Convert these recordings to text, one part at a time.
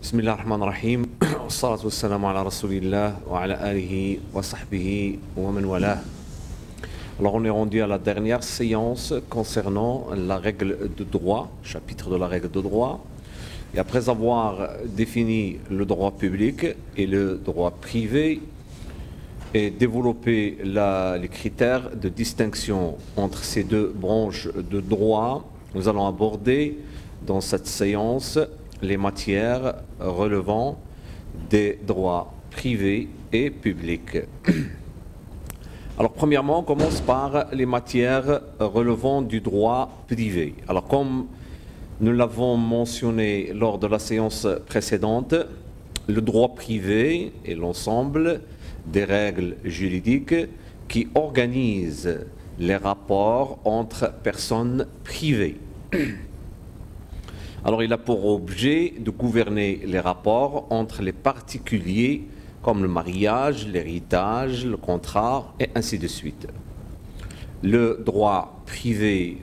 بسم الله الرحمن الرحيم والصلاة والسلام على رسول الله وعلى آله وصحبه ومن والاه. Alors on est rendu à la dernière séance concernant la règle de droit, chapitre de la règle de droit. Et après avoir défini le droit public et le droit privé et développé les critères de distinction entre ces deux branches de droit, nous allons aborder dans cette séance les matières relevant des droits privés et publics. Alors premièrement, on commence par les matières relevant du droit privé. Alors comme nous l'avons mentionné lors de la séance précédente, le droit privé est l'ensemble des règles juridiques qui organisent les rapports entre personnes privées. Alors il a pour objet de gouverner les rapports entre les particuliers comme le mariage, l'héritage, le contrat et ainsi de suite. Le droit privé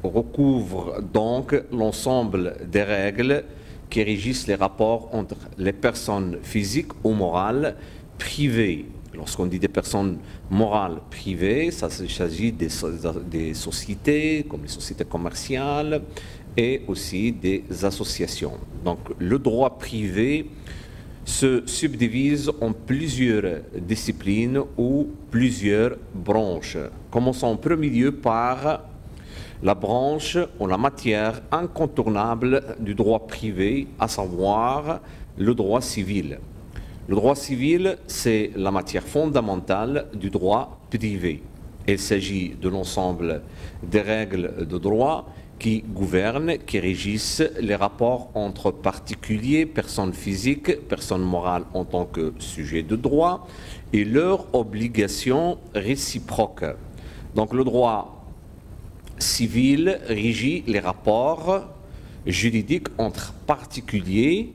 recouvre donc l'ensemble des règles qui régissent les rapports entre les personnes physiques ou morales privées. Lorsqu'on dit des personnes morales privées, ça s'agit des sociétés comme les sociétés commerciales et aussi des associations. Donc le droit privé se subdivise en plusieurs disciplines ou plusieurs branches. Commençons en premier lieu par la branche ou la matière incontournable du droit privé, à savoir le droit civil. Le droit civil, c'est la matière fondamentale du droit privé. Il s'agit de l'ensemble des règles de droit qui gouvernent, qui régissent les rapports entre particuliers, personnes physiques, personnes morales en tant que sujet de droit et leurs obligations réciproques. Donc le droit civil régit les rapports juridiques entre particuliers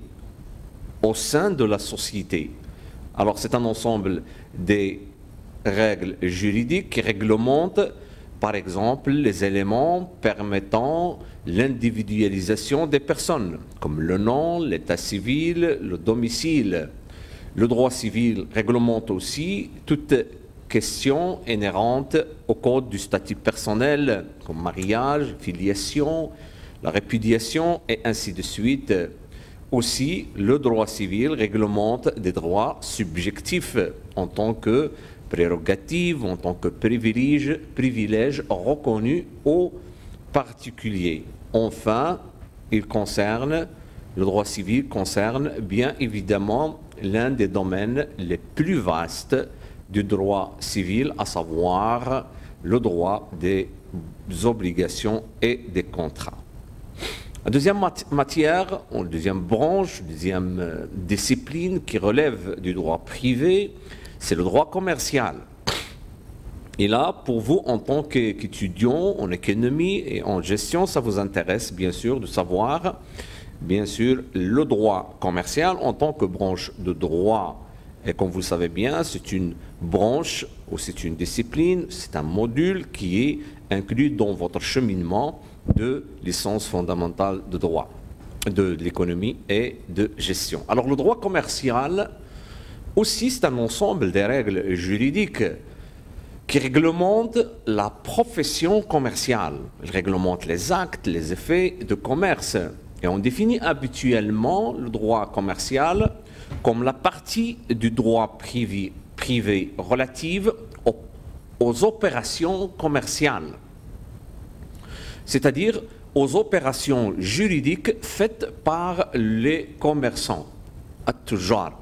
au sein de la société. Alors c'est un ensemble des règles juridiques qui réglementent par exemple les éléments permettant l'individualisation des personnes, comme le nom, l'état civil, le domicile. Le droit civil réglemente aussi toute question inhérente au code du statut personnel, comme mariage, filiation, la répudiation et ainsi de suite. Aussi, le droit civil réglemente des droits subjectifs en tant que prérogatives, en tant que privilèges reconnus aux particuliers. Enfin, le droit civil concerne bien évidemment l'un des domaines les plus vastes du droit civil, à savoir le droit des obligations et des contrats. La deuxième matière, ou deuxième branche, deuxième discipline qui relève du droit privé, c'est le droit commercial. Et là, pour vous, en tant qu'étudiant en économie et en gestion, ça vous intéresse bien sûr de savoir, bien sûr, le droit commercial en tant que branche de droit. Et comme vous le savez bien, c'est une branche ou c'est une discipline, c'est un module qui est inclus dans votre cheminement de licence fondamentale de droit, de l'économie et de gestion. Alors le droit commercial aussi, c'est un ensemble des règles juridiques qui réglementent la profession commerciale. Il réglemente les actes, les effets de commerce. Et on définit habituellement le droit commercial comme la partie du droit privé relative aux opérations commerciales, c'est-à-dire aux opérations juridiques faites par les commerçants, at-tujar,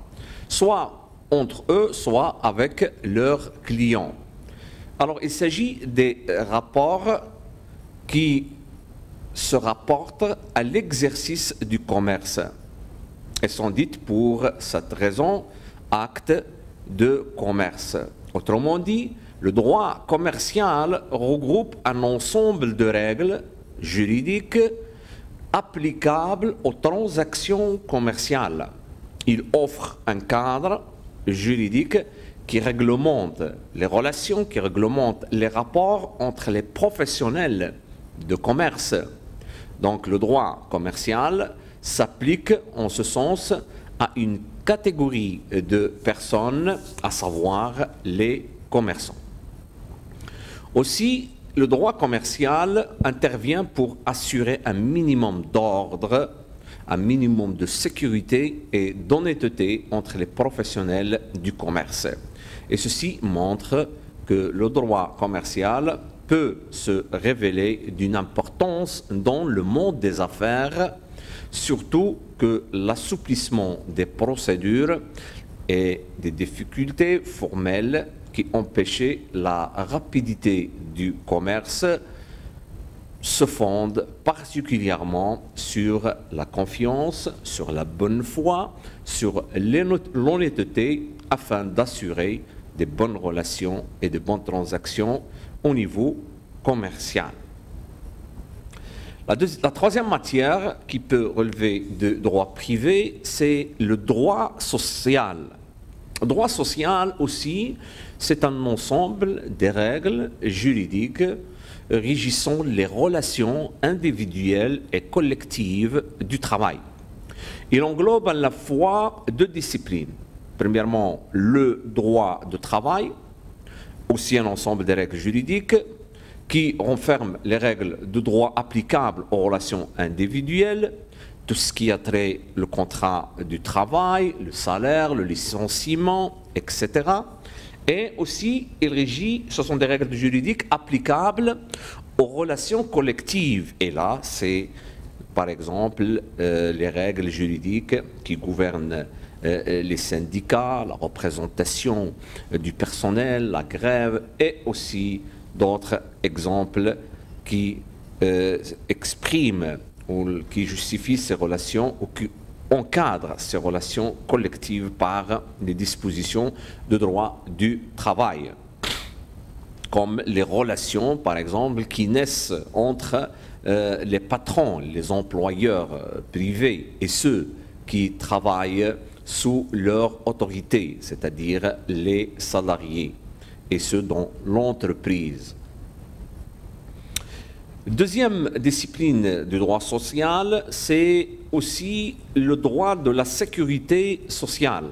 soit entre eux, soit avec leurs clients. Alors, il s'agit des rapports qui se rapportent à l'exercice du commerce. Elles sont dites pour cette raison actes de commerce. Autrement dit, le droit commercial regroupe un ensemble de règles juridiques applicables aux transactions commerciales. Il offre un cadre juridique qui réglemente les relations, qui réglemente les rapports entre les professionnels de commerce. Donc le droit commercial s'applique en ce sens à une catégorie de personnes, à savoir les commerçants. Aussi, le droit commercial intervient pour assurer un minimum d'ordre, un minimum de sécurité et d'honnêteté entre les professionnels du commerce. Et ceci montre que le droit commercial peut se révéler d'une importance dans le monde des affaires, surtout que l'assouplissement des procédures et des difficultés formelles qui empêchaient la rapidité du commerce se fondent particulièrement sur la confiance, sur la bonne foi, sur l'honnêteté afin d'assurer des bonnes relations et de bonnes transactions au niveau commercial. La troisième matière qui peut relever de droit privé, c'est le droit social. Le droit social aussi, c'est un ensemble des règles juridiques régissant les relations individuelles et collectives du travail. Il englobe à la fois deux disciplines. Premièrement, le droit de travail, aussi un ensemble des règles juridiques qui renferment les règles de droit applicables aux relations individuelles, tout ce qui a trait le contrat du travail, le salaire, le licenciement, etc. Et aussi, il régit, ce sont des règles juridiques applicables aux relations collectives. Et là, c'est par exemple les règles juridiques qui gouvernent les syndicats, la représentation du personnel, la grève et aussi d'autres exemples qui expriment ou qui justifient ces relations ou qui encadrent ces relations collectives par les dispositions de droit du travail, comme les relations, par exemple, qui naissent entre les patrons, les employeurs privés et ceux qui travaillent sous leur autorité, c'est-à-dire les salariés et ceux dans l'entreprise. Deuxième discipline du droit social, c'est aussi le droit de la sécurité sociale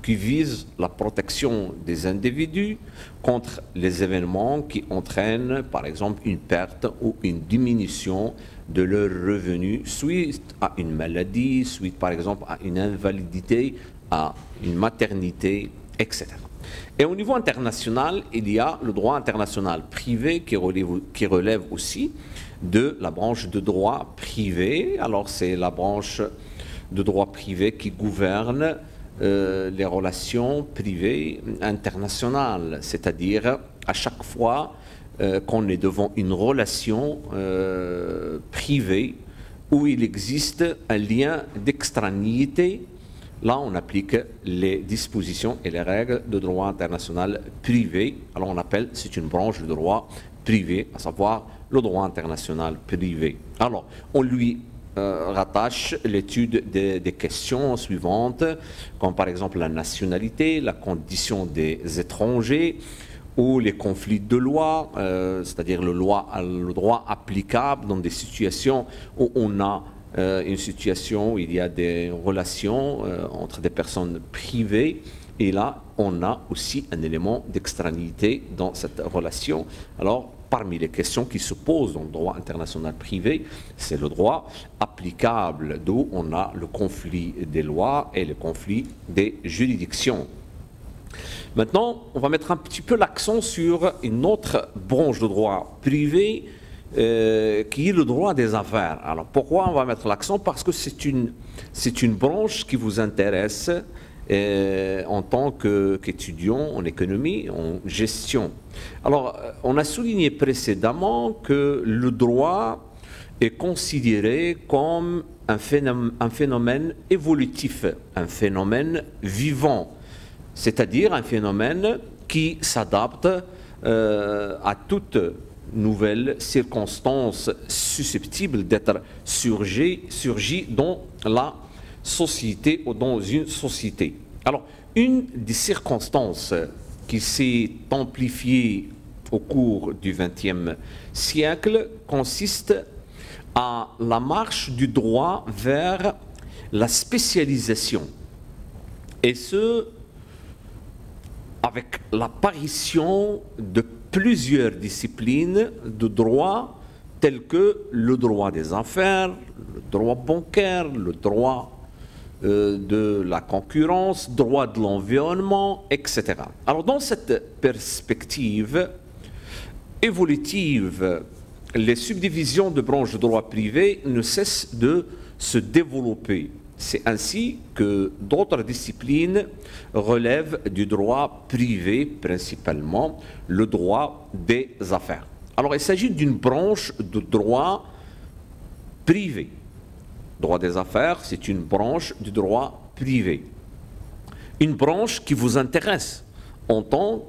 qui vise la protection des individus contre les événements qui entraînent, par exemple, une perte ou une diminution de leurs revenus suite à une maladie, suite, par exemple, à une invalidité, à une maternité, etc. Et au niveau international, il y a le droit international privé qui relève aussi de la branche de droit privé. Alors c'est la branche de droit privé qui gouverne les relations privées internationales, c'est-à-dire à chaque fois qu'on est devant une relation privée où il existe un lien d'extranéité. Là, on applique les dispositions et les règles de droit international privé. Alors, on appelle, c'est une branche de droit privé, à savoir le droit international privé. Alors, on lui rattache l'étude des questions suivantes, comme par exemple la nationalité, la condition des étrangers, ou les conflits de loi, c'est-à-dire le droit applicable dans des situations où on a une situation où il y a des relations entre des personnes privées, et là, on a aussi un élément d'extranéité dans cette relation. Alors, parmi les questions qui se posent dans le droit international privé, c'est le droit applicable, d'où on a le conflit des lois et le conflit des juridictions. Maintenant, on va mettre un petit peu l'accent sur une autre branche de droit privé, qui est le droit des affaires. Alors pourquoi on va mettre l'accent? Parce que c'est une branche qui vous intéresse en tant qu'étudiant en économie, en gestion. Alors on a souligné précédemment que le droit est considéré comme un phénomène évolutif, un phénomène vivant, c'est-à-dire un phénomène qui s'adapte à toute nouvelles circonstances susceptibles d'être surgies dans la société ou dans une société. Alors, une des circonstances qui s'est amplifiée au cours du XXe siècle consiste à la marche du droit vers la spécialisation, et ce, avec l'apparition de plusieurs disciplines de droit, telles que le droit des affaires, le droit bancaire, le droit de la concurrence, droit de l'environnement, etc. Alors, dans cette perspective évolutive, les subdivisions de branches de droit privé ne cessent de se développer. C'est ainsi que d'autres disciplines relèvent du droit privé, principalement le droit des affaires. Alors, il s'agit d'une branche de droit privé. Le droit des affaires, c'est une branche du droit privé. Une branche qui vous intéresse en tant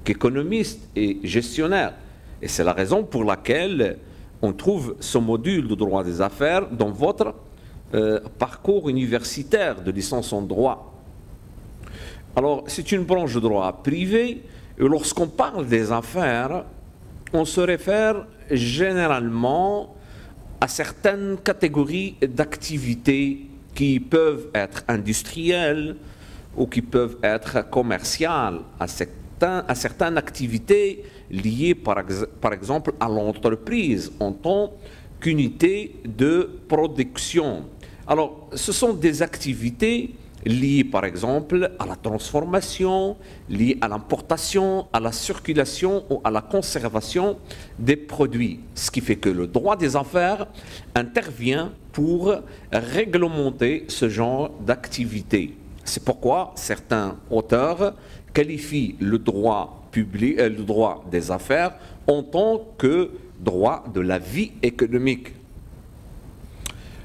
qu'économiste et gestionnaire. Et c'est la raison pour laquelle on trouve ce module de droit des affaires dans votre parcours universitaire de licence en droit. Alors, c'est une branche de droit privé, et lorsqu'on parle des affaires, on se réfère généralement à certaines catégories d'activités qui peuvent être industrielles ou qui peuvent être commerciales, à certaines activités liées par exemple à l'entreprise en tant qu'unité de production. Alors, ce sont des activités liées par exemple à la transformation, liées à l'importation, à la circulation ou à la conservation des produits. Ce qui fait que le droit des affaires intervient pour réglementer ce genre d'activité. C'est pourquoi certains auteurs qualifient le droit public, le droit des affaires en tant que droit de la vie économique.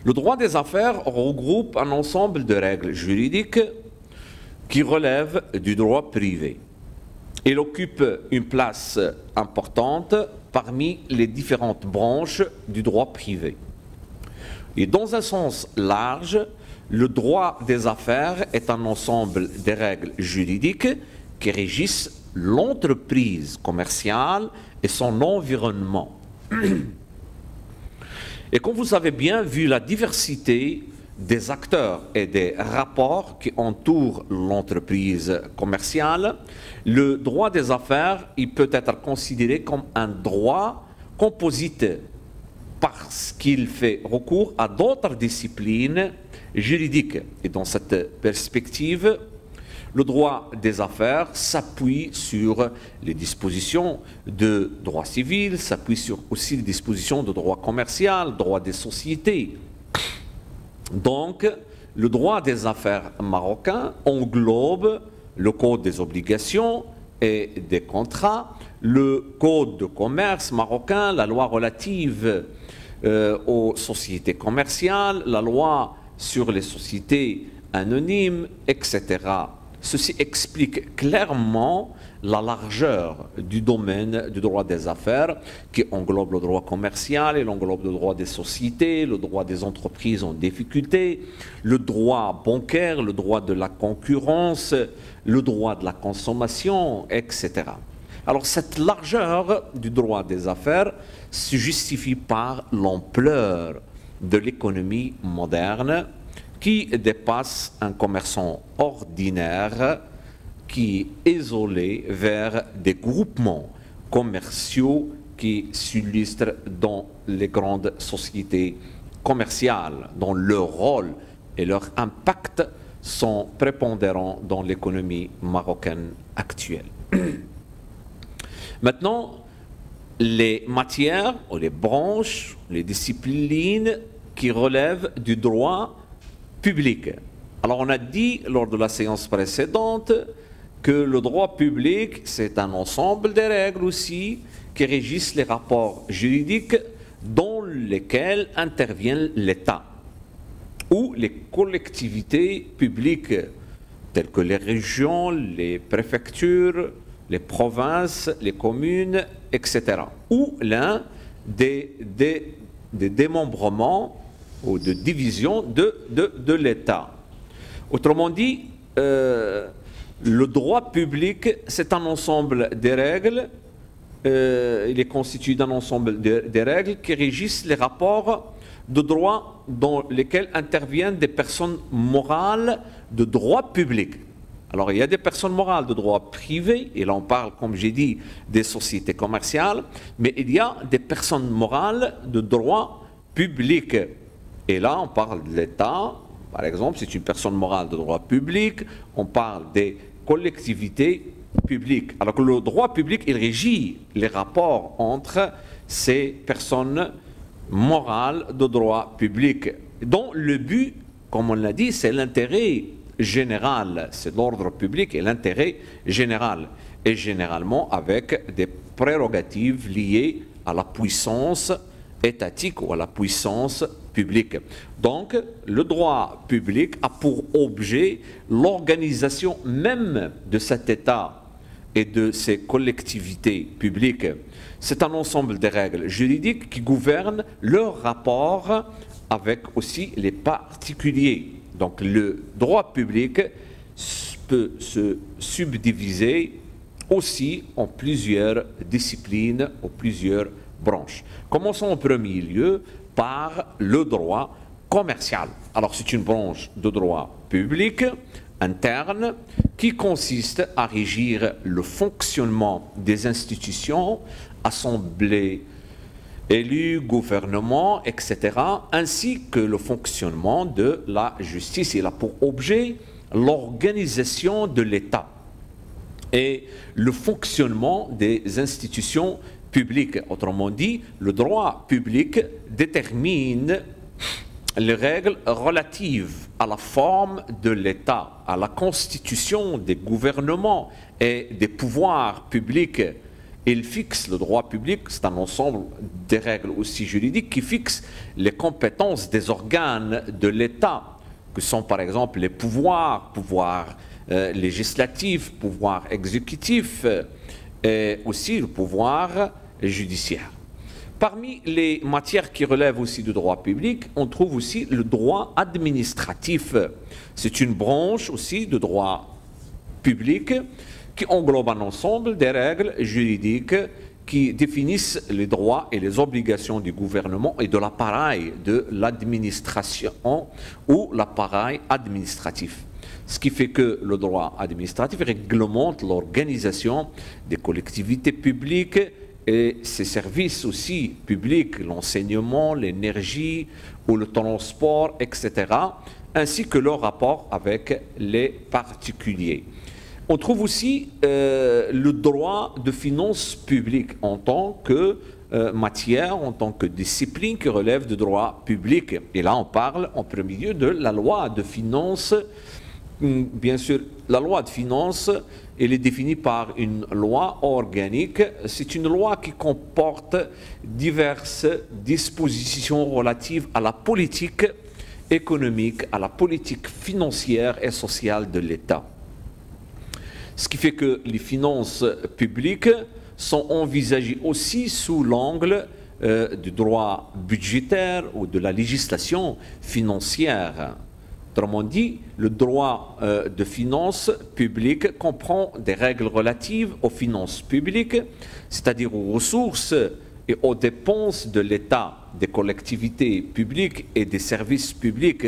Le droit des affaires regroupe un ensemble de règles juridiques qui relèvent du droit privé. Il occupe une place importante parmi les différentes branches du droit privé. Et dans un sens large, le droit des affaires est un ensemble de règles juridiques qui régissent l'entreprise commerciale et son environnement. Et comme vous avez bien vu la diversité des acteurs et des rapports qui entourent l'entreprise commerciale, le droit des affaires, il peut être considéré comme un droit composite parce qu'il fait recours à d'autres disciplines juridiques. Et dans cette perspective, le droit des affaires s'appuie sur les dispositions de droit civil, s'appuie sur aussi les dispositions de droit commercial, droit des sociétés. Donc, le droit des affaires marocain englobe le code des obligations et des contrats, le code de commerce marocain, la loi relative aux sociétés commerciales, la loi sur les sociétés anonymes, etc. Ceci explique clairement la largeur du domaine du droit des affaires qui englobe le droit commercial, il englobe le droit des sociétés, le droit des entreprises en difficulté, le droit bancaire, le droit de la concurrence, le droit de la consommation, etc. Alors cette largeur du droit des affaires se justifie par l'ampleur de l'économie moderne qui dépasse un commerçant ordinaire qui est isolé vers des groupements commerciaux qui s'illustrent dans les grandes sociétés commerciales, dont leur rôle et leur impact sont prépondérants dans l'économie marocaine actuelle. Maintenant, les matières, ou les branches, les disciplines qui relèvent du droit public. Alors on a dit lors de la séance précédente que le droit public, c'est un ensemble de règles aussi qui régissent les rapports juridiques dans lesquels intervient l'État ou les collectivités publiques telles que les régions, les préfectures, les provinces, les communes, etc. ou l'un des démembrements ou de division de l'État. Autrement dit, le droit public, c'est un ensemble de règles, il est constitué d'un ensemble de règles qui régissent les rapports de droit dans lesquels interviennent des personnes morales de droit public. Alors, il y a des personnes morales de droit privé, et là on parle, comme j'ai dit, des sociétés commerciales, mais il y a des personnes morales de droit public. Et là, on parle de l'État, par exemple, c'est une personne morale de droit public, on parle des collectivités publiques. Alors que le droit public, il régit les rapports entre ces personnes morales de droit public, dont le but, comme on l'a dit, c'est l'intérêt général, c'est l'ordre public et l'intérêt général, et généralement avec des prérogatives liées à la puissance étatique ou à la puissance publique. Donc, le droit public a pour objet l'organisation même de cet État et de ses collectivités publiques. C'est un ensemble de règles juridiques qui gouvernent leur rapport avec aussi les particuliers. Donc le droit public peut se subdiviser aussi en plusieurs disciplines ou plusieurs branches. Commençons en premier lieu par le droit commercial. Alors c'est une branche de droit public interne qui consiste à régir le fonctionnement des institutions, assemblées, élus, gouvernement, etc., ainsi que le fonctionnement de la justice. Il a pour objet l'organisation de l'État et le fonctionnement des institutions publiques. Autrement dit, le droit public détermine les règles relatives à la forme de l'État, à la constitution des gouvernements et des pouvoirs publics. Il fixe le droit public, c'est un ensemble de règles aussi juridiques qui fixent les compétences des organes de l'État, que sont par exemple les pouvoirs législatifs, pouvoirs exécutifs, et aussi le pouvoir judiciaire. Parmi les matières qui relèvent aussi du droit public, on trouve aussi le droit administratif. C'est une branche aussi de droit public qui englobe un ensemble des règles juridiques qui définissent les droits et les obligations du gouvernement et de l'appareil de l'administration ou l'appareil administratif. Ce qui fait que le droit administratif réglemente l'organisation des collectivités publiques et ses services aussi publics, l'enseignement, l'énergie ou le transport, etc., ainsi que leur rapport avec les particuliers. On trouve aussi le droit de finances publiques en tant que matière, en tant que discipline qui relève du droit public. Et là, on parle en premier lieu de la loi de finances. Bien sûr, la loi de finances, elle est définie par une loi organique. C'est une loi qui comporte diverses dispositions relatives à la politique économique, à la politique financière et sociale de l'État. Ce qui fait que les finances publiques sont envisagées aussi sous l'angle du droit budgétaire ou de la législation financière. Autrement dit, le droit de finances publiques comprend des règles relatives aux finances publiques, c'est-à-dire aux ressources et aux dépenses de l'État, des collectivités publiques et des services publics.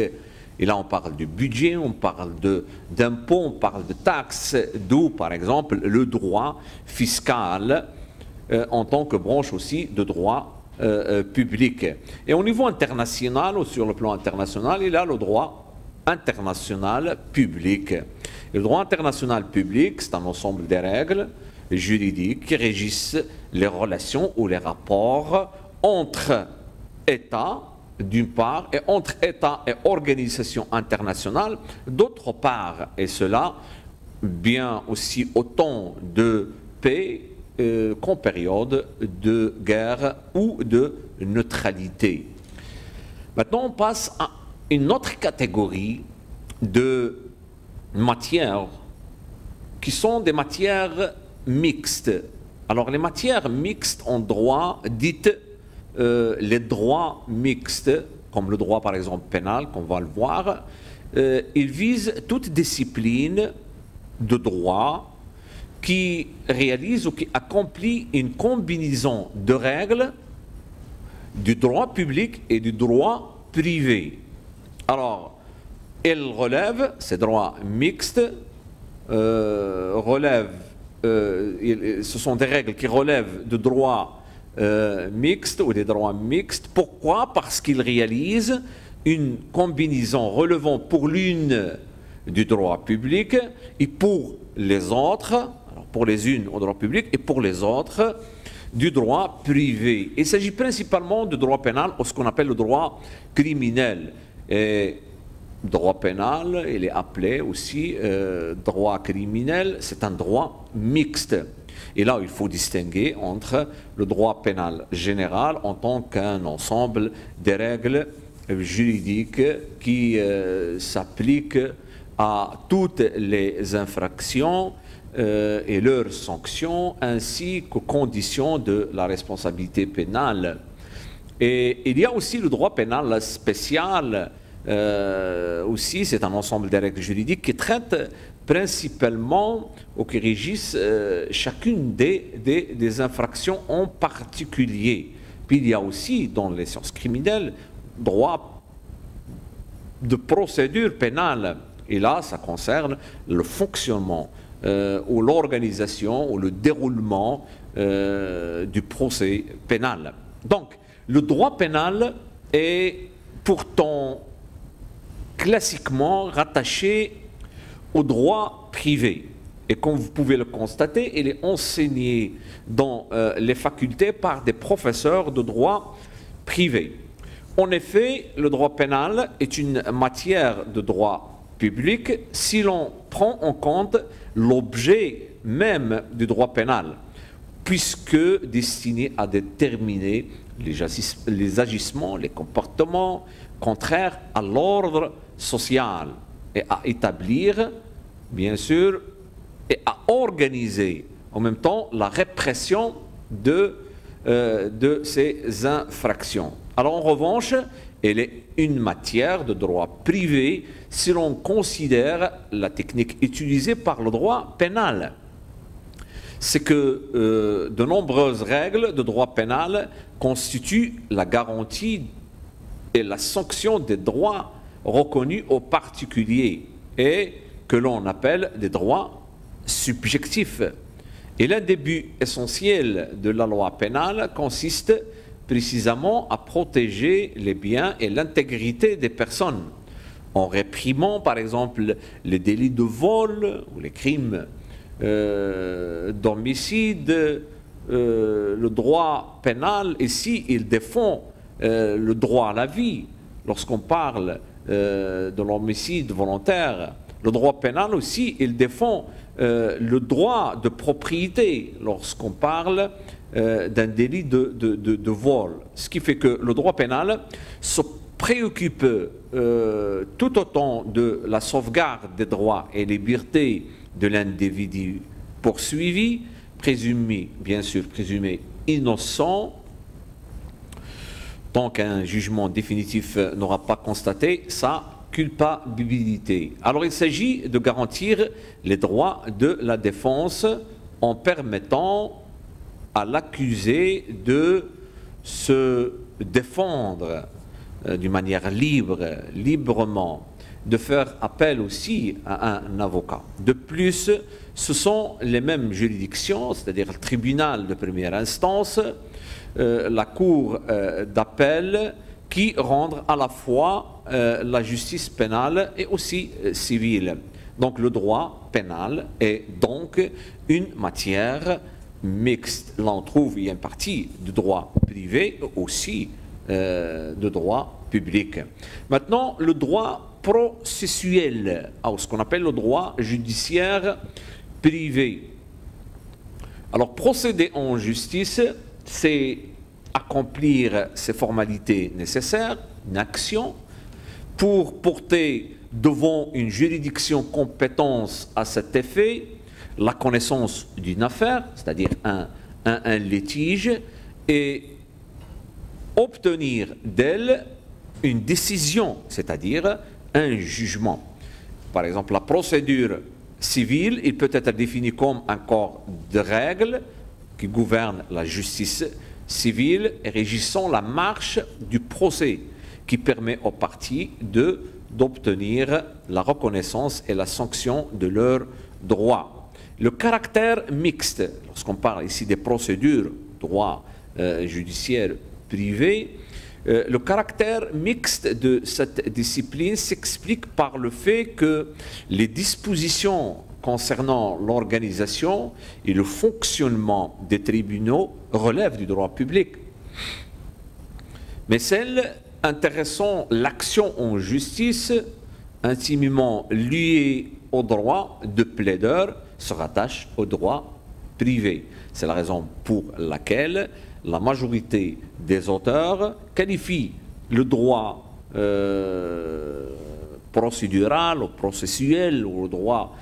Et là, on parle du budget, on parle d'impôts, on parle de taxes, d'où, par exemple, le droit fiscal en tant que branche aussi de droit public. Et au niveau international, ou sur le plan international, il y a le droit international public. Et le droit international public, c'est un ensemble de règles juridiques qui régissent les relations ou les rapports entre États, d'une part, et entre États et organisations internationales, d'autre part, et cela bien aussi autant de paix qu'en période de guerre ou de neutralité. Maintenant, on passe à une autre catégorie de matières qui sont des matières mixtes. Alors, les matières mixtes en droit, dites les droits mixtes, comme le droit par exemple pénal, qu'on va le voir, ils visent toute discipline de droit qui réalise ou qui accomplit une combinaison de règles du droit public et du droit privé. Alors, elle relève, ces droits mixtes, ce sont des règles qui relèvent de droits mixtes ou des droits mixtes. Pourquoi? Parce qu'ils réalisent une combinaison relevant pour l'une du droit public et pour les autres, alors pour les unes au droit public et pour les autres du droit privé. Il s'agit principalement du droit pénal ou ce qu'on appelle le droit criminel. Et droit pénal, il est appelé aussi droit criminel, c'est un droit mixte. Et là, il faut distinguer entre le droit pénal général en tant qu'un ensemble des règles juridiques qui s'appliquent à toutes les infractions et leurs sanctions, ainsi qu'aux conditions de la responsabilité pénale. Et il y a aussi le droit pénal spécial, aussi c'est un ensemble de règles juridiques qui traitent principalement ou qui régissent chacune des infractions en particulier. Puis il y a aussi dans les sciences criminelles droit de procédure pénale. Et là, ça concerne le fonctionnement ou l'organisation ou le déroulement du procès pénal. Donc, le droit pénal est pourtant classiquement rattaché au droit privé. Et comme vous pouvez le constater, il est enseigné dans les facultés par des professeurs de droit privé. En effet, le droit pénal est une matière de droit public si l'on prend en compte l'objet même du droit pénal, puisque destiné à déterminer les agissements, les comportements contraires à l'ordre social et à établir, bien sûr, et à organiser en même temps la répression de ces infractions. Alors en revanche, elle est une matière de droit privé si l'on considère la technique utilisée par le droit pénal. C'est que de nombreuses règles de droit pénal constituent la garantie et la sanction des droits reconnus aux particuliers et que l'on appelle des droits subjectifs. Et l'un des buts essentiels de la loi pénale consiste précisément à protéger les biens et l'intégrité des personnes, en réprimant par exemple les délits de vol ou les crimes d'homicide. Le droit pénal, ici, il défend le droit à la vie. Lorsqu'on parle de l'homicide volontaire, le droit pénal aussi, il défend le droit de propriété lorsqu'on parle d'un délit de vol. Ce qui fait que le droit pénal se préoccupe tout autant de la sauvegarde des droits et libertés de l'individu poursuivi, présumé, bien sûr, présumé innocent, tant qu'un jugement définitif n'aura pas constaté sa culpabilité. Alors il s'agit de garantir les droits de la défense en permettant à l'accusé de se défendre d'une manière librement, de faire appel aussi à un avocat. De plus, ce sont les mêmes juridictions, c'est-à-dire le tribunal de première instance, la cour d'appel, qui rendent à la fois la justice pénale et aussi civile. Donc le droit pénal est donc une matière mixte. Là on trouve, il y a une partie de droit privé, aussi de droit public. Maintenant, le droit processuel, ce qu'on appelle le droit judiciaire privé. Alors procéder en justice, c'est accomplir ces formalités nécessaires, une action, pour porter devant une juridiction compétence à cet effet la connaissance d'une affaire, c'est-à-dire un litige, et obtenir d'elle une décision, c'est-à-dire un jugement. Par exemple, la procédure civile, il peut être défini comme un corps de règles qui gouverne la justice civil et régissant la marche du procès, qui permet aux parties d'obtenir la reconnaissance et la sanction de leurs droits. Le caractère mixte, lorsqu'on parle ici des procédures, droit judiciaire privé, le caractère mixte de cette discipline s'explique par le fait que les dispositions concernant l'organisation et le fonctionnement des tribunaux relèvent du droit public. Mais celles intéressant l'action en justice, intimement liée au droit de plaideur, se rattachent au droit privé. C'est la raison pour laquelle la majorité des auteurs qualifient le droit procédural ou processuel ou le droit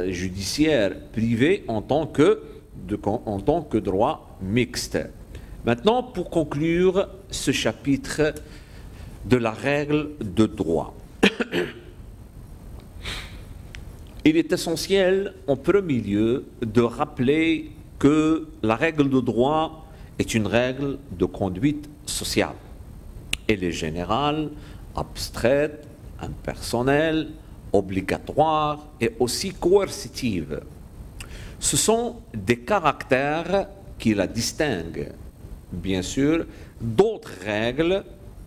judiciaire privé en tant que droit mixte. Maintenant, pour conclure ce chapitre de la règle de droit, il est essentiel en premier lieu de rappeler que la règle de droit est une règle de conduite sociale. Elle est générale, abstraite, impersonnelle, obligatoire et aussi coercitive. Ce sont des caractères qui la distinguent, bien sûr, d'autres règles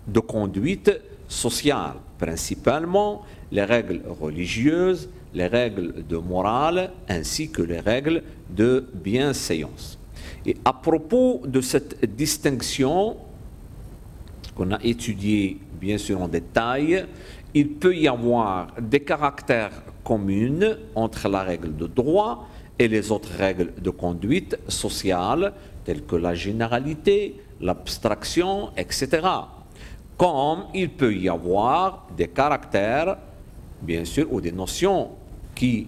de conduite sociale, principalement les règles religieuses, les règles de morale, ainsi que les règles de bienséance. Et à propos de cette distinction qu'on a étudiée bien sûr en détail, il peut y avoir des caractères communs entre la règle de droit et les autres règles de conduite sociale, telles que la généralité, l'abstraction, etc. Comme il peut y avoir des caractères, bien sûr, ou des notions qui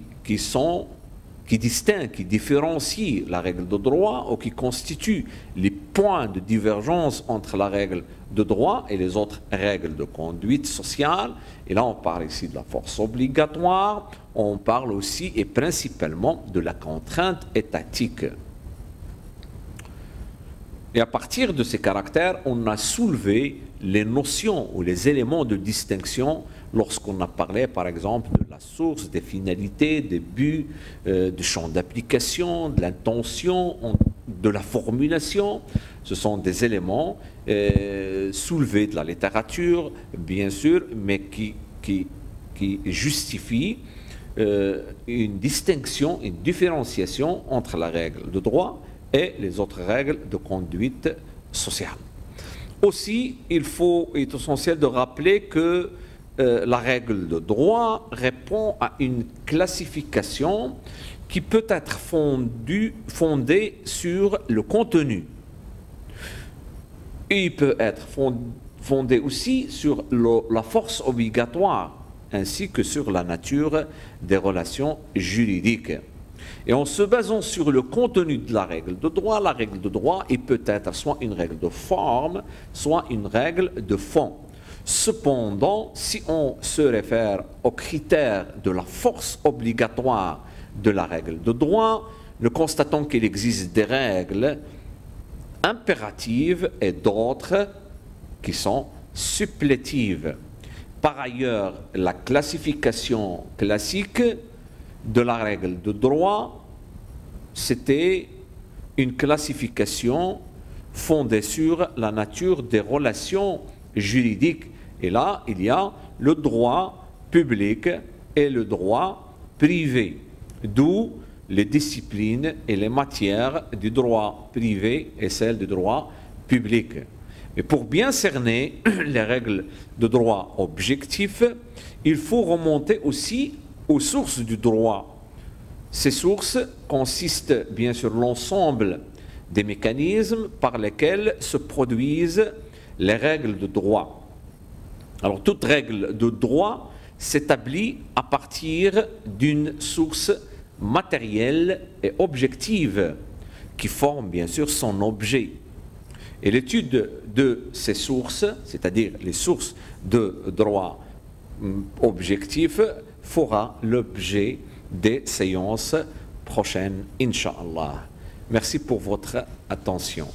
distinguent, qui différencient la règle de droit ou qui constituent les points de divergence entre la règle de droit et les autres règles de conduite sociale. Et là, on parle ici de la force obligatoire, on parle aussi et principalement de la contrainte étatique. Et à partir de ces caractères, on a soulevé les notions ou les éléments de distinction lorsqu'on a parlé, par exemple, de la source, des finalités, des buts, du champ d'application, de l'intention, de la formulation. Ce sont des éléments soulevés de la littérature, bien sûr, mais qui justifient une distinction, une différenciation entre la règle de droit et les autres règles de conduite sociale. Aussi, il est essentiel de rappeler que la règle de droit répond à une classification qui peut être fondée sur le contenu. Et il peut être fondé aussi sur la force obligatoire, ainsi que sur la nature des relations juridiques. Et en se basant sur le contenu de la règle de droit est peut-être soit une règle de forme, soit une règle de fond. Cependant, si on se réfère aux critères de la force obligatoire de la règle de droit, nous constatons qu'il existe des règles impératives et d'autres qui sont supplétives. Par ailleurs, la classification classique de la règle de droit, c'était une classification fondée sur la nature des relations juridiques. Et là, il y a le droit public et le droit privé, d'où les disciplines et les matières du droit privé et celles du droit public. Mais pour bien cerner les règles de droit objectif, il faut remonter aussi aux sources du droit. Ces sources consistent bien sûr l'ensemble des mécanismes par lesquels se produisent les règles de droit. Alors toute règle de droit s'établit à partir d'une source matérielle et objective qui forme bien sûr son objet. Et l'étude de ces sources, c'est-à-dire les sources de droit objectif, fera l'objet des séances prochaines, Inch'Allah. Merci pour votre attention.